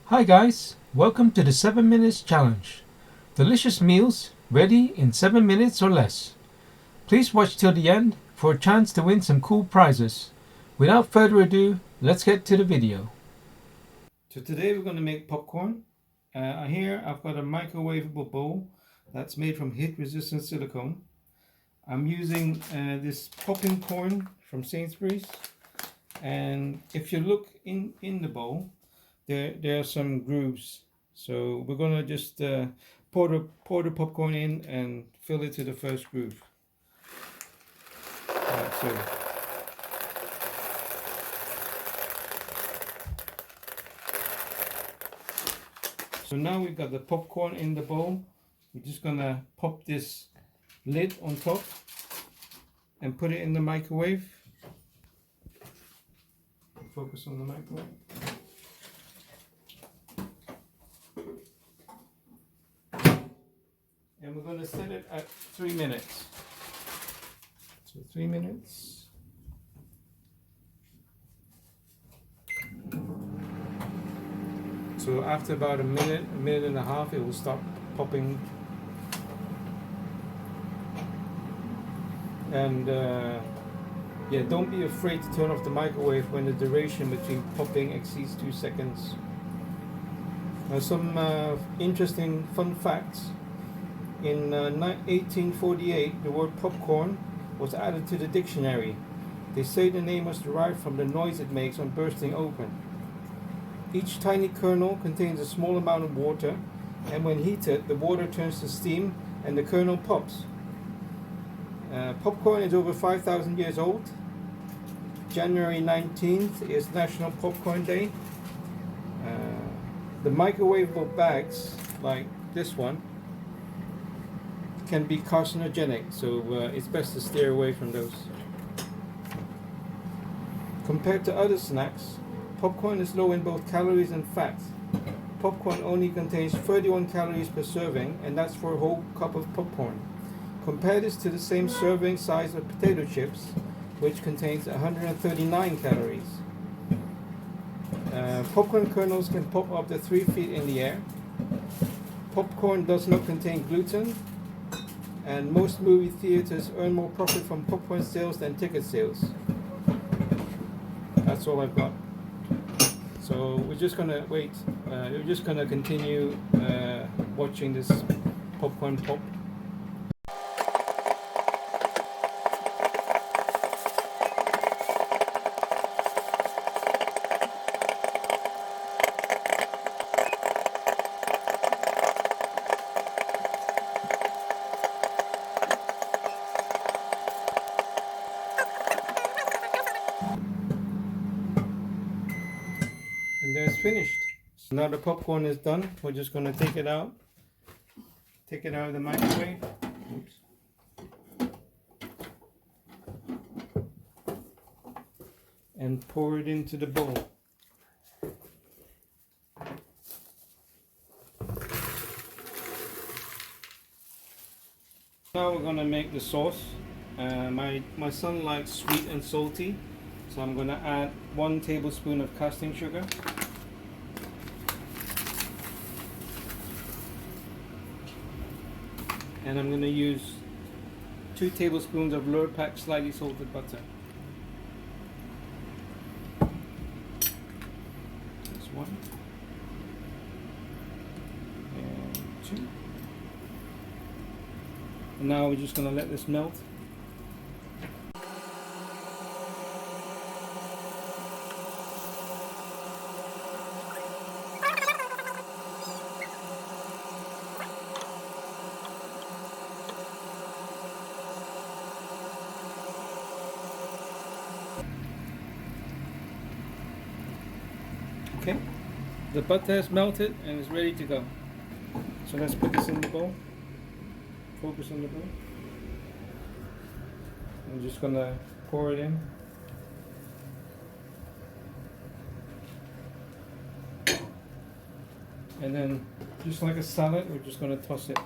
Hi guys, welcome to the 7 Minutes Challenge. Delicious meals ready in 7 minutes or less. Please watch till the end for a chance to win some cool prizes. Without further ado, let's get to the video. So today we're going to make popcorn. Here I've got a microwavable bowl that's made from heat resistant silicone. I'm using this popping corn from Sainsbury's, and if you look in the bowl, there are some grooves, so we're gonna just pour the popcorn in and fill it to the first groove. So now we've got the popcorn in the bowl. We're just gonna pop this lid on top and put it in the microwave. Focus on the microwave. And we're going to set it at 3 minutes. So 3 minutes. So after about a minute and a half, it will stop popping. And yeah, don't be afraid to turn off the microwave when the duration between popping exceeds 2 seconds. Now some interesting fun facts. In 1848, the word popcorn was added to the dictionary. They say the name was derived from the noise it makes when bursting open. Each tiny kernel contains a small amount of water, and when heated, the water turns to steam and the kernel pops. Popcorn is over 5,000 years old. January 19th is National Popcorn Day. The microwavable bags, like this one, can be carcinogenic, so it's best to steer away from those. Compared to other snacks, popcorn is low in both calories and fat. Popcorn only contains 31 calories per serving, and that's for a whole cup of popcorn. Compare this to the same serving size of potato chips, which contains 139 calories. Popcorn kernels can pop up to 3 feet in the air. Popcorn does not contain gluten, and most movie theaters earn more profit from popcorn sales than ticket sales. That's all I've got. So we're just gonna wait. We're just gonna continue watching this popcorn pop. And there's finished. So now the popcorn is done. We're just going to take it out of the microwave. Oops. And pour it into the bowl. Now we're going to make the sauce. My son likes sweet and salty, so I'm going to add 1 tablespoon of casting sugar. And I'm going to use 2 tablespoons of Lurpak slightly salted butter. That's 1. And 2. And now we're just going to let this melt. Okay, the butter has melted and is ready to go. So let's put this in the bowl. Focus on the bowl. I'm just gonna pour it in. And then, just like a salad, we're just gonna toss it.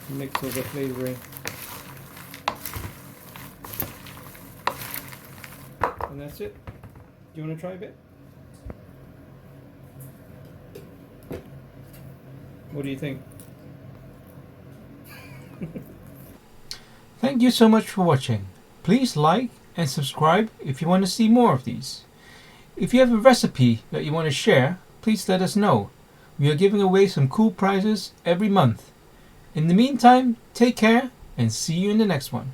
Mix all the flavoring. And that's it. you want to try a bit? What do you think? Thank you so much for watching. Please like and subscribe if you want to see more of these. If you have a recipe that you want to share, please let us know. We are giving away some cool prizes every month. In the meantime, take care and see you in the next one.